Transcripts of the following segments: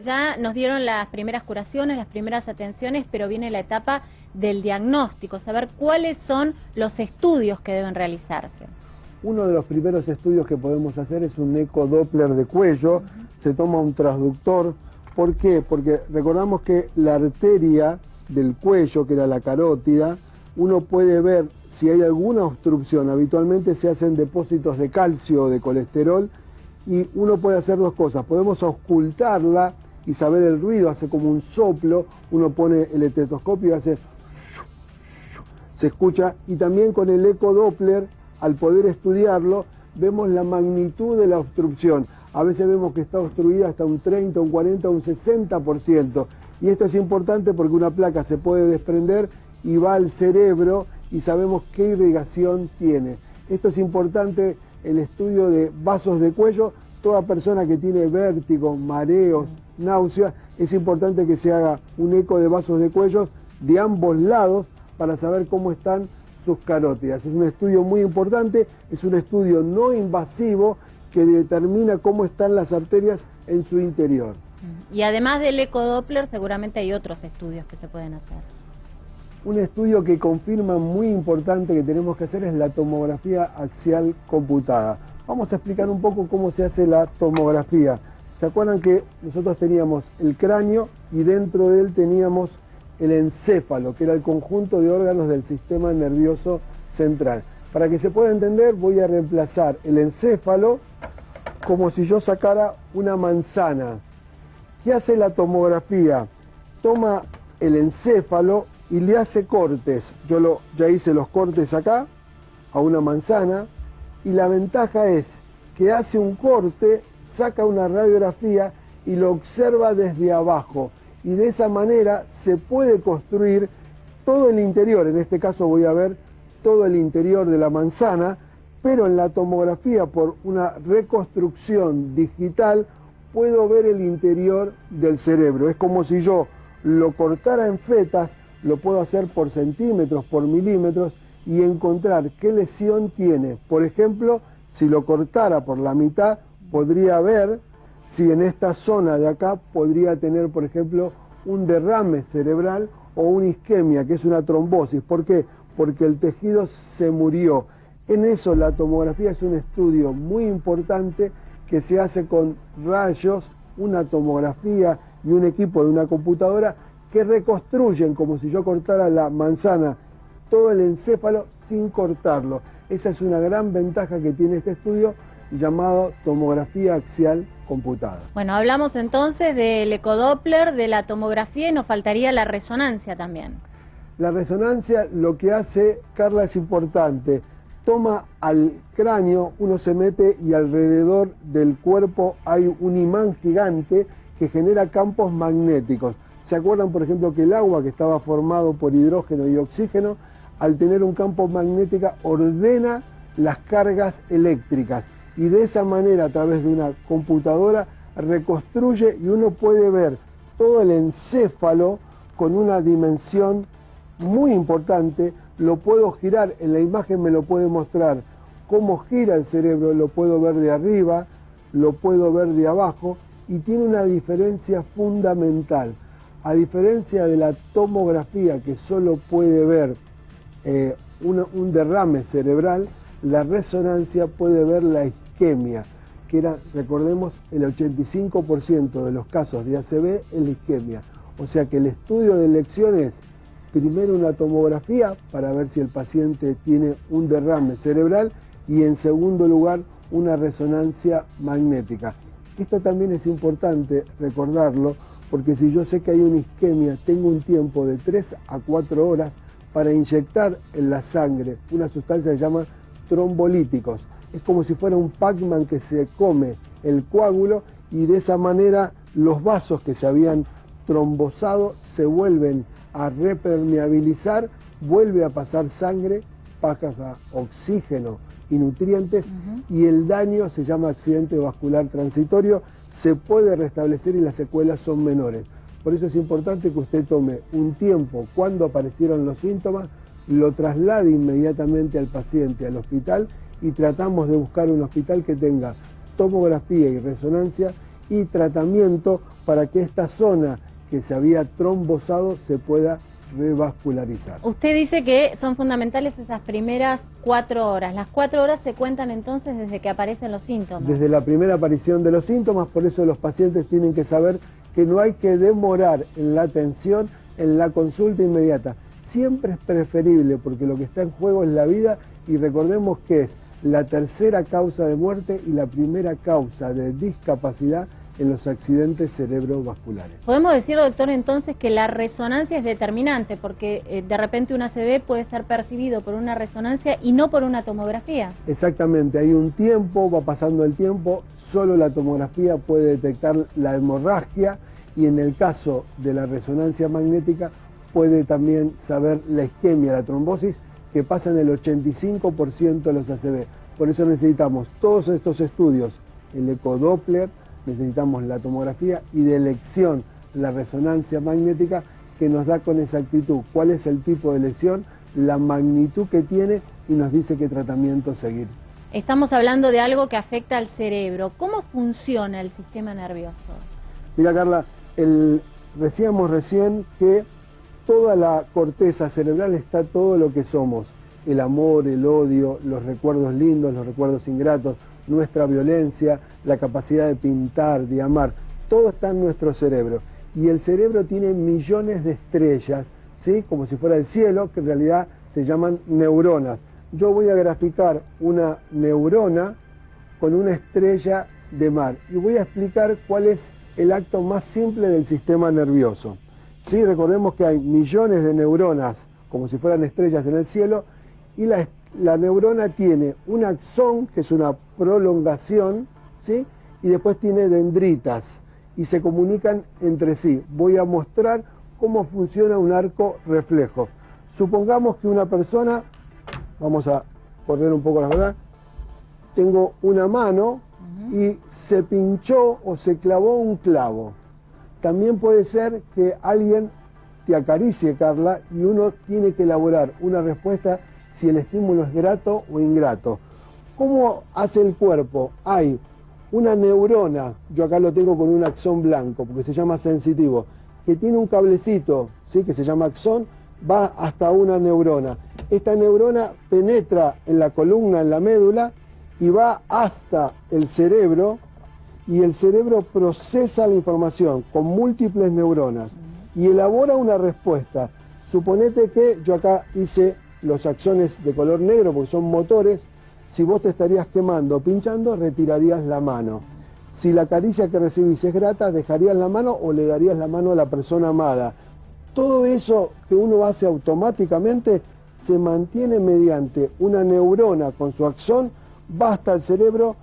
Ya nos dieron las primeras curaciones, las primeras atenciones, pero viene la etapa del diagnóstico, saber cuáles son los estudios que deben realizarse. Uno de los primeros estudios que podemos hacer es un ecodoppler de cuello. Se toma un transductor. ¿Por qué? Porque recordamos que la arteria del cuello, que era la carótida, uno puede ver si hay alguna obstrucción. Habitualmente se hacen depósitos de calcio o de colesterol y uno puede hacer dos cosas. Podemos auscultarla y saber el ruido, hace como un soplo, uno pone el estetoscopio y hace... se escucha, y también con el ecodoppler, al poder estudiarlo, vemos la magnitud de la obstrucción. A veces vemos que está obstruida hasta un 30, un 40, un 60%. Y esto es importante porque una placa se puede desprender y va al cerebro y sabemos qué irrigación tiene. Esto es importante, el estudio de vasos de cuello. Toda persona que tiene vértigo, mareos, náuseas, es importante que se haga un eco de vasos de cuello de ambos lados para saber cómo están sus carótidas. Es un estudio muy importante, es un estudio no invasivo que determina cómo están las arterias en su interior. Y además del ecodoppler, seguramente hay otros estudios que se pueden hacer. Un estudio que confirma muy importante que tenemos que hacer es la tomografía axial computada. Vamos a explicar un poco cómo se hace la tomografía. ¿Se acuerdan que nosotros teníamos el cráneo y dentro de él teníamos el encéfalo, que era el conjunto de órganos del sistema nervioso central? Para que se pueda entender, voy a reemplazar el encéfalo como si yo sacara una manzana. ¿Qué hace la tomografía? Toma el encéfalo y le hace cortes. Yo ya hice los cortes acá, a una manzana, y la ventaja es que hace un corte, saca una radiografía y lo observa desde abajo. Y de esa manera se puede construir todo el interior. En este caso voy a ver todo el interior de la manzana, pero en la tomografía, por una reconstrucción digital, puedo ver el interior del cerebro. Es como si yo lo cortara en fetas, lo puedo hacer por centímetros, por milímetros, y encontrar qué lesión tiene. Por ejemplo, si lo cortara por la mitad, podría ver si en esta zona de acá podría tener, por ejemplo, un derrame cerebral o una isquemia, que es una trombosis. ¿Por qué? Porque el tejido se murió. En eso la tomografía es un estudio muy importante que se hace con rayos, una tomografía y un equipo de una computadora que reconstruyen, como si yo cortara la manzana, todo el encéfalo sin cortarlo. Esa es una gran ventaja que tiene este estudio llamado tomografía axial computada. Bueno, hablamos entonces del ecodoppler, de la tomografía, y nos faltaría la resonancia también. La resonancia, lo que hace, Carla, es importante. Toma al cráneo, uno se mete y alrededor del cuerpo hay un imán gigante que genera campos magnéticos. ¿Se acuerdan, por ejemplo, que el agua, que estaba formado por hidrógeno y oxígeno, al tener un campo magnético ordena las cargas eléctricas? Y de esa manera, a través de una computadora, reconstruye y uno puede ver todo el encéfalo con una dimensión muy importante. Lo puedo girar, en la imagen me lo puede mostrar cómo gira el cerebro, lo puedo ver de arriba, lo puedo ver de abajo, y tiene una diferencia fundamental. A diferencia de la tomografía, que solo puede ver un derrame cerebral, la resonancia puede ver la isquemia, que era, recordemos, el 85% de los casos de ACV es la isquemia. O sea que el estudio de elección es primero una tomografía para ver si el paciente tiene un derrame cerebral y en segundo lugar una resonancia magnética. Esto también es importante recordarlo, porque si yo sé que hay una isquemia, tengo un tiempo de 3 a 4 horas para inyectar en la sangre una sustancia que se llama trombolíticos. Es como si fuera un Pac-Man que se come el coágulo, y de esa manera los vasos que se habían trombosado se vuelven a repermeabilizar, vuelve a pasar sangre, pasa oxígeno y nutrientes, y el daño se llama accidente vascular transitorio, se puede restablecer y las secuelas son menores. Por eso es importante que usted tome un tiempo cuando aparecieron los síntomas, lo traslade inmediatamente al paciente al hospital, y tratamos de buscar un hospital que tenga tomografía y resonancia y tratamiento para que esta zona que se había trombosado se pueda revascularizar. Usted dice que son fundamentales esas primeras 4 horas. Las 4 horas se cuentan entonces desde que aparecen los síntomas. Desde la primera aparición de los síntomas, por eso los pacientes tienen que saber que no hay que demorar en la atención, en la consulta inmediata. Siempre es preferible porque lo que está en juego es la vida y recordemos que es la tercera causa de muerte y la primera causa de discapacidad en los accidentes cerebrovasculares. Podemos decir, doctor, entonces que la resonancia es determinante, porque de repente un ACV puede ser percibido por una resonancia y no por una tomografía. Exactamente, hay un tiempo, va pasando el tiempo, solo la tomografía puede detectar la hemorragia y en el caso de la resonancia magnética puede también saber la isquemia, la trombosis, que pasa en el 85% de los ACV. Por eso necesitamos todos estos estudios, el ecodoppler, necesitamos la tomografía y de elección la resonancia magnética que nos da con exactitud cuál es el tipo de lesión, la magnitud que tiene y nos dice qué tratamiento seguir. Estamos hablando de algo que afecta al cerebro. ¿Cómo funciona el sistema nervioso? Mira, Carla, decíamos recién que toda la corteza cerebral está todo lo que somos, el amor, el odio, los recuerdos lindos, los recuerdos ingratos, nuestra violencia, la capacidad de pintar, de amar, todo está en nuestro cerebro. Y el cerebro tiene millones de estrellas, ¿sí? Como si fuera el cielo, que en realidad se llaman neuronas. Yo voy a graficar una neurona con una estrella de mar y voy a explicar cuál es el acto más simple del sistema nervioso. Sí, recordemos que hay millones de neuronas, como si fueran estrellas en el cielo, y la neurona tiene un axón, que es una prolongación, ¿sí? Y después tiene dendritas, y se comunican entre sí. Voy a mostrar cómo funciona un arco reflejo. Supongamos que una persona, vamos a correr un poco la verdad, tengo una mano y se pinchó o se clavó un clavo. También puede ser que alguien te acaricie, Carla, y uno tiene que elaborar una respuesta si el estímulo es grato o ingrato. ¿Cómo hace el cuerpo? Hay una neurona, yo acá lo tengo con un axón blanco, porque se llama sensitivo, que tiene un cablecito, ¿sí? Que se llama axón, va hasta una neurona. Esta neurona penetra en la columna, en la médula, y va hasta el cerebro, y el cerebro procesa la información con múltiples neuronas y elabora una respuesta. Suponete que yo acá hice los axones de color negro porque son motores. Si vos te estarías quemando o pinchando, retirarías la mano. Si la caricia que recibís es grata, dejarías la mano o le darías la mano a la persona amada. Todo eso que uno hace automáticamente se mantiene mediante una neurona con su axón, va hasta el cerebro.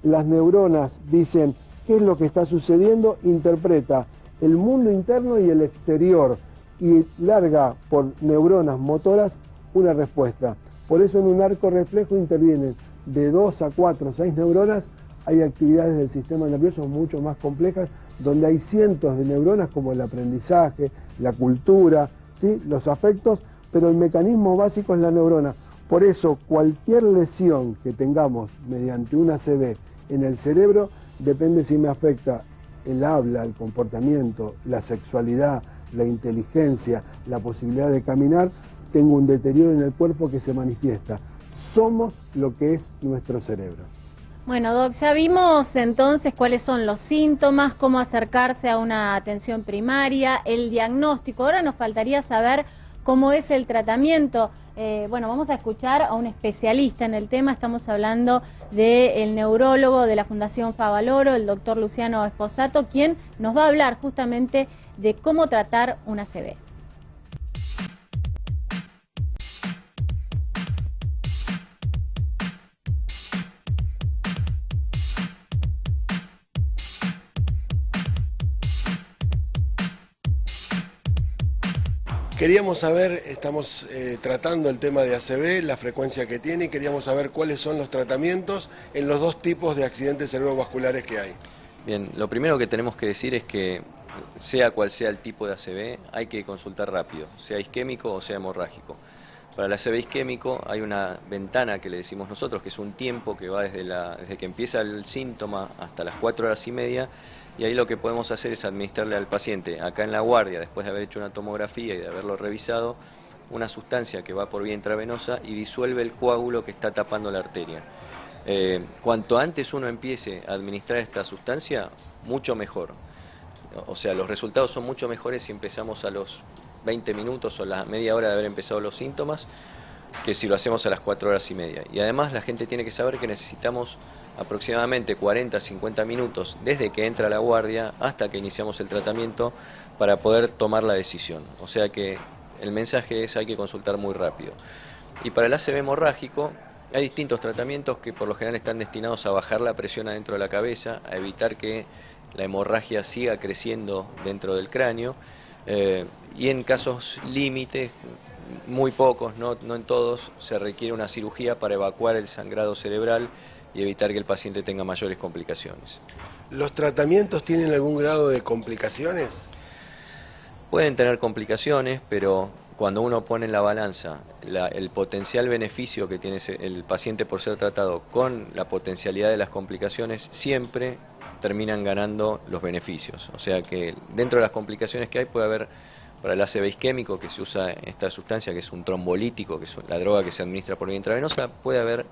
Las neuronas dicen qué es lo que está sucediendo, interpreta el mundo interno y el exterior y larga por neuronas motoras una respuesta. Por eso en un arco reflejo intervienen de 2 a 4 o 6 neuronas. Hay actividades del sistema nervioso mucho más complejas donde hay cientos de neuronas como el aprendizaje, la cultura, ¿sí? Los afectos, pero el mecanismo básico es la neurona. Por eso cualquier lesión que tengamos mediante un ACV en el cerebro depende si me afecta el habla, el comportamiento, la sexualidad, la inteligencia, la posibilidad de caminar. Tengo un deterioro en el cuerpo que se manifiesta. Somos lo que es nuestro cerebro. Bueno, Doc, ya vimos entonces cuáles son los síntomas, cómo acercarse a una atención primaria, el diagnóstico. Ahora nos faltaría saber cómo es el tratamiento. Bueno, vamos a escuchar a un especialista en el tema. Estamos hablando del neurólogo de la Fundación Favaloro, el doctor Luciano Esposato, quien nos va a hablar justamente de cómo tratar un ACV. Queríamos saber, estamos tratando el tema de ACV, la frecuencia que tiene, y queríamos saber cuáles son los tratamientos en los dos tipos de accidentes cerebrovasculares que hay. Bien, lo primero que tenemos que decir es que sea cual sea el tipo de ACV, hay que consultar rápido, sea isquémico o sea hemorrágico. Para el ACV isquémico hay una ventana que le decimos nosotros, que es un tiempo que va desde que empieza el síntoma hasta las 4 horas y media, y ahí lo que podemos hacer es administrarle al paciente, acá en la guardia, después de haber hecho una tomografía y de haberlo revisado, una sustancia que va por vía intravenosa y disuelve el coágulo que está tapando la arteria. Cuanto antes uno empiece a administrar esta sustancia, mucho mejor. O sea, los resultados son mucho mejores si empezamos a los 20 minutos o la media hora de haber empezado los síntomas, que si lo hacemos a las 4 horas y media. Y además la gente tiene que saber que necesitamos aproximadamente 40-50 minutos desde que entra a la guardia hasta que iniciamos el tratamiento para poder tomar la decisión. O sea que el mensaje es: hay que consultar muy rápido. Y para el ACV hemorrágico hay distintos tratamientos que por lo general están destinados a bajar la presión adentro de la cabeza, a evitar que la hemorragia siga creciendo dentro del cráneo, y en casos límites, muy pocos, no en todos, se requiere una cirugía para evacuar el sangrado cerebral y evitar que el paciente tenga mayores complicaciones. ¿Los tratamientos tienen algún grado de complicaciones? Pueden tener complicaciones, pero cuando uno pone en la balanza el potencial beneficio que tiene el paciente por ser tratado con la potencialidad de las complicaciones, siempre terminan ganando los beneficios. O sea que dentro de las complicaciones que hay puede haber, para el ACV isquémico, que se usa esta sustancia que es un trombolítico, que es la droga que se administra por vía intravenosa, puede haber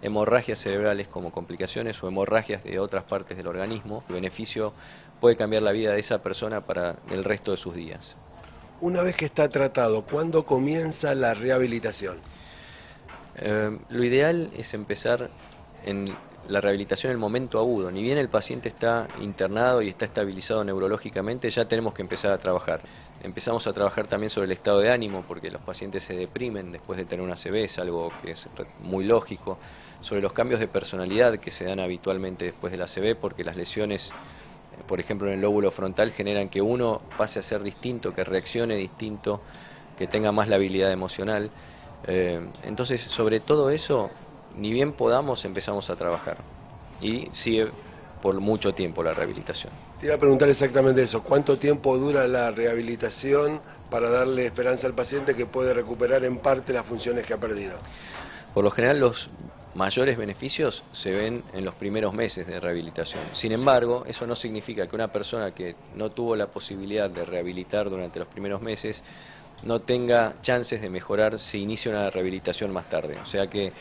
hemorragias cerebrales como complicaciones o hemorragias de otras partes del organismo. El beneficio puede cambiar la vida de esa persona para el resto de sus días. Una vez que está tratado, ¿cuándo comienza la rehabilitación? Lo ideal es empezar en la rehabilitación en el momento agudo. Ni bien el paciente está internado y está estabilizado neurológicamente, ya tenemos que empezar a trabajar. Empezamos a trabajar también sobre el estado de ánimo, porque los pacientes se deprimen después de tener una ACV, es algo que es muy lógico. Sobre los cambios de personalidad que se dan habitualmente después de la ACV, porque las lesiones, por ejemplo en el lóbulo frontal, generan que uno pase a ser distinto, que reaccione distinto, que tenga más la habilidad emocional. Entonces, sobre todo eso, ni bien podamos, empezamos a trabajar. Y sigue por mucho tiempo la rehabilitación. Te iba a preguntar exactamente eso. ¿Cuánto tiempo dura la rehabilitación para darle esperanza al paciente que puede recuperar en parte las funciones que ha perdido? Por lo general, los mayores beneficios se ven en los primeros meses de rehabilitación. Sin embargo, eso no significa que una persona que no tuvo la posibilidad de rehabilitar durante los primeros meses no tenga chances de mejorar si inicia una rehabilitación más tarde. O sea que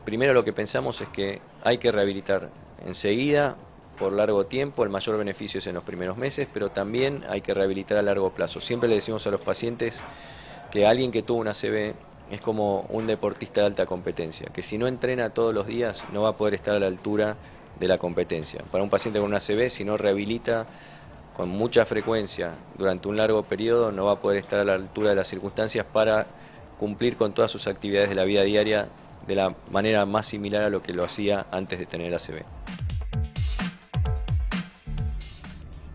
primero lo que pensamos es que hay que rehabilitar enseguida, por largo tiempo. El mayor beneficio es en los primeros meses, pero también hay que rehabilitar a largo plazo. Siempre le decimos a los pacientes que alguien que tuvo una ACV es como un deportista de alta competencia, que si no entrena todos los días no va a poder estar a la altura de la competencia. Para un paciente con una ACV, si no rehabilita con mucha frecuencia durante un largo periodo, no va a poder estar a la altura de las circunstancias para cumplir con todas sus actividades de la vida diaria de la manera más similar a lo que lo hacía antes de tener ACV.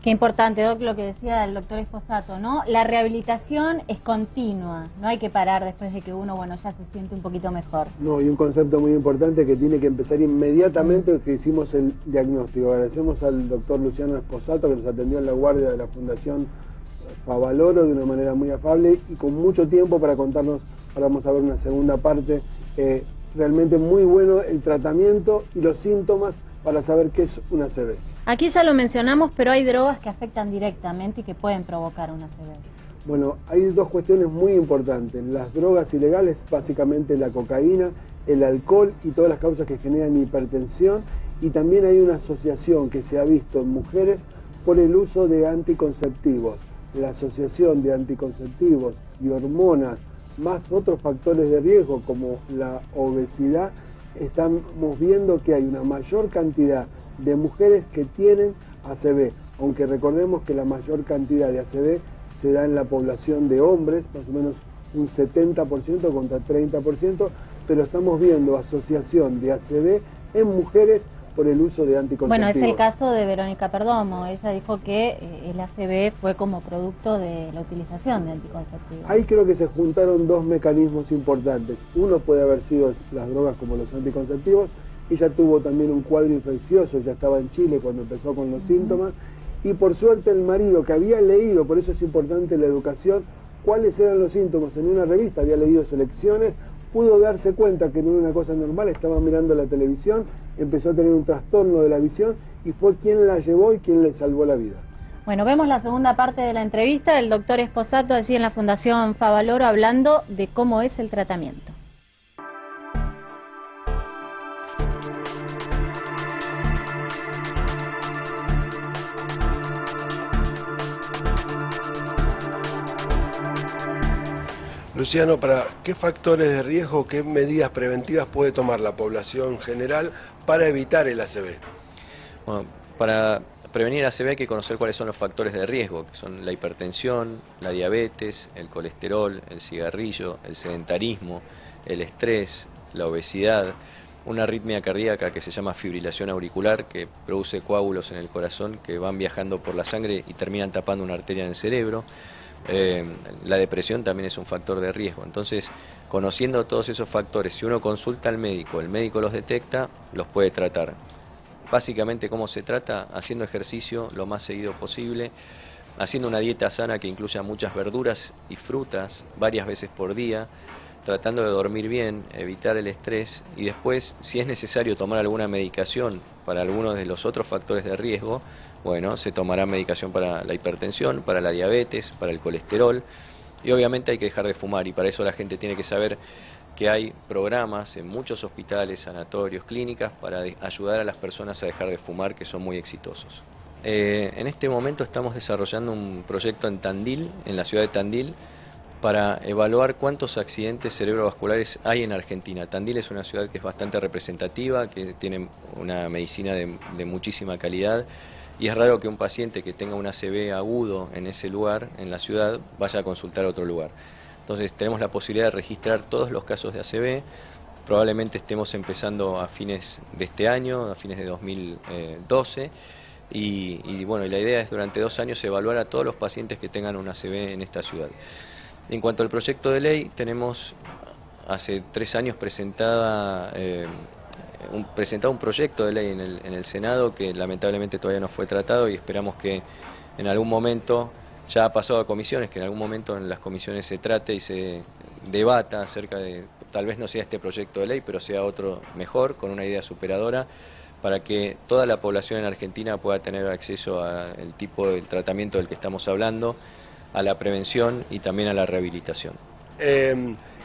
Qué importante, Doc, lo que decía el doctor Esposato, ¿no? La rehabilitación es continua, no hay que parar después de que uno, bueno, ya se siente un poquito mejor. No, y un concepto muy importante que tiene que empezar inmediatamente que hicimos el diagnóstico. Agradecemos al doctor Luciano Esposato, que nos atendió en la guardia de la Fundación Favaloro de una manera muy afable y con mucho tiempo para contarnos. Ahora vamos a ver una segunda parte. Realmente muy bueno el tratamiento y los síntomas para saber qué es una ACV. Aquí ya lo mencionamos, pero hay drogas que afectan directamente y que pueden provocar una ACV. Bueno, hay dos cuestiones muy importantes. Las drogas ilegales, básicamente la cocaína, el alcohol y todas las causas que generan hipertensión. Y también hay una asociación que se ha visto en mujeres por el uso de anticonceptivos. La asociación de anticonceptivos y hormonas, más otros factores de riesgo como la obesidad, estamos viendo que hay una mayor cantidad de mujeres que tienen ACV, aunque recordemos que la mayor cantidad de ACV se da en la población de hombres, más o menos un 70% contra 30%, pero estamos viendo asociación de ACV en mujeres por el uso de anticonceptivos. Bueno, es el caso de Verónica Perdomo. Ella dijo que el ACV fue como producto de la utilización de anticonceptivos. Ahí creo que se juntaron dos mecanismos importantes. Uno puede haber sido las drogas como los anticonceptivos. Ella tuvo también un cuadro infeccioso, ya estaba en Chile cuando empezó con los síntomas. Y por suerte el marido, que había leído, por eso es importante la educación, cuáles eran los síntomas en una revista, había leído selecciones, pudo darse cuenta que no era una cosa normal, estaba mirando la televisión, empezó a tener un trastorno de la visión y fue quien la llevó y quien le salvó la vida. Bueno, vemos la segunda parte de la entrevista del doctor Esposato allí en la Fundación Favaloro hablando de cómo es el tratamiento. Luciano, ¿qué factores de riesgo, qué medidas preventivas puede tomar la población general para evitar el ACV? Bueno, para prevenir ACV hay que conocer cuáles son los factores de riesgo, que son la hipertensión, la diabetes, el colesterol, el cigarrillo, el sedentarismo, el estrés, la obesidad, una arritmia cardíaca que se llama fibrilación auricular, que produce coágulos en el corazón que van viajando por la sangre y terminan tapando una arteria en el cerebro. La depresión también es un factor de riesgo. Entonces, conociendo todos esos factores, si uno consulta al médico, el médico los detecta, los puede tratar. Básicamente, ¿cómo se trata? Haciendo ejercicio lo más seguido posible, haciendo una dieta sana que incluya muchas verduras y frutas varias veces por día, tratando de dormir bien, evitar el estrés y después, si es necesario tomar alguna medicación para algunos de los otros factores de riesgo, bueno, se tomará medicación para la hipertensión, para la diabetes, para el colesterol y obviamente hay que dejar de fumar y para eso la gente tiene que saber que hay programas en muchos hospitales, sanatorios, clínicas para ayudar a las personas a dejar de fumar que son muy exitosos. En este momento estamos desarrollando un proyecto en Tandil, en la ciudad de Tandil, para evaluar cuántos accidentes cerebrovasculares hay en Argentina. Tandil es una ciudad que es bastante representativa, que tiene una medicina de muchísima calidad y es raro que un paciente que tenga un ACV agudo en ese lugar, en la ciudad, vaya a consultar a otro lugar. Entonces tenemos la posibilidad de registrar todos los casos de ACV, probablemente estemos empezando a fines de este año, a fines de 2012, y bueno, y la idea es durante 2 años evaluar a todos los pacientes que tengan un ACV en esta ciudad. En cuanto al proyecto de ley, tenemos hace 3 años presentado un proyecto de ley en el Senado que lamentablemente todavía no fue tratado y esperamos que en algún momento, ya ha pasado a comisiones, que en algún momento en las comisiones se trate y se debata acerca de, tal vez no sea este proyecto de ley, pero sea otro mejor, con una idea superadora, para que toda la población en Argentina pueda tener acceso al tipo de tratamiento del que estamos hablando, a la prevención y también a la rehabilitación.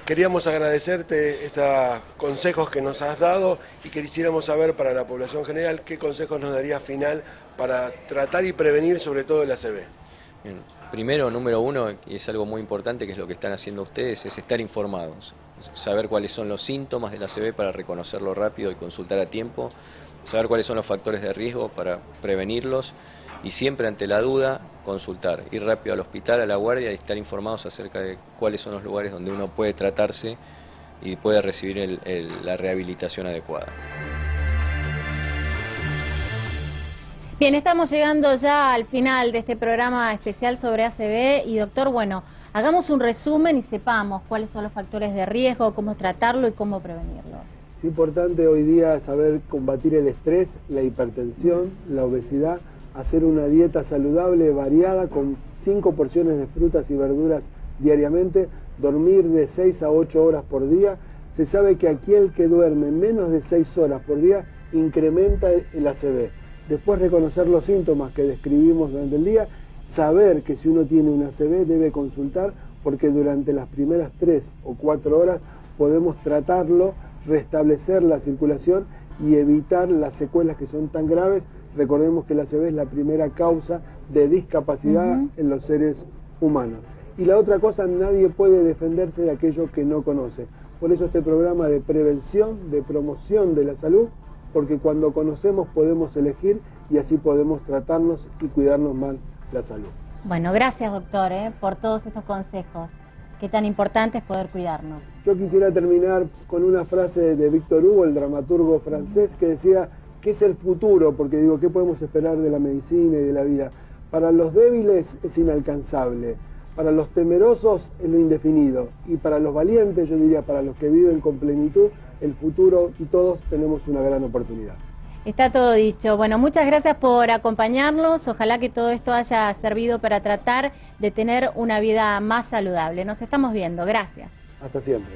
Queríamos agradecerte estos consejos que nos has dado y quisiéramos saber para la población general qué consejos nos darías final para tratar y prevenir sobre todo el ACV. Bien. Primero, número 1, y es algo muy importante que es lo que están haciendo ustedes, es estar informados, saber cuáles son los síntomas del ACV para reconocerlo rápido y consultar a tiempo, saber cuáles son los factores de riesgo para prevenirlos y siempre ante la duda consultar, ir rápido al hospital, a la guardia y estar informados acerca de cuáles son los lugares donde uno puede tratarse y puede recibir la rehabilitación adecuada. Bien, estamos llegando ya al final de este programa especial sobre ACV y doctor, bueno, hagamos un resumen y sepamos cuáles son los factores de riesgo, cómo tratarlo y cómo prevenirlo. Es importante hoy día saber combatir el estrés, la hipertensión, la obesidad, hacer una dieta saludable, variada, con 5 porciones de frutas y verduras diariamente, dormir de 6 a 8 horas por día. Se sabe que aquel que duerme menos de 6 horas por día incrementa el ACV. Después reconocer los síntomas que describimos durante el día, saber que si uno tiene un ACV debe consultar porque durante las primeras 3 o 4 horas podemos tratarlo, restablecer la circulación y evitar las secuelas que son tan graves. Recordemos que el ACV es la primera causa de discapacidad en los seres humanos. Y la otra cosa, nadie puede defenderse de aquello que no conoce. Por eso este programa de prevención, de promoción de la salud, porque cuando conocemos podemos elegir y así podemos tratarnos y cuidarnos más la salud. Bueno, gracias doctor por todos estos consejos. Qué tan importante es poder cuidarnos. Yo quisiera terminar con una frase de Victor Hugo, el dramaturgo francés, que decía, ¿qué es el futuro? Porque digo, ¿qué podemos esperar de la medicina y de la vida? Para los débiles es inalcanzable, para los temerosos es lo indefinido, y para los valientes, yo diría, para los que viven con plenitud, el futuro y todos tenemos una gran oportunidad. Está todo dicho. Bueno, muchas gracias por acompañarnos. Ojalá que todo esto haya servido para tratar de tener una vida más saludable. Nos estamos viendo. Gracias. Hasta siempre.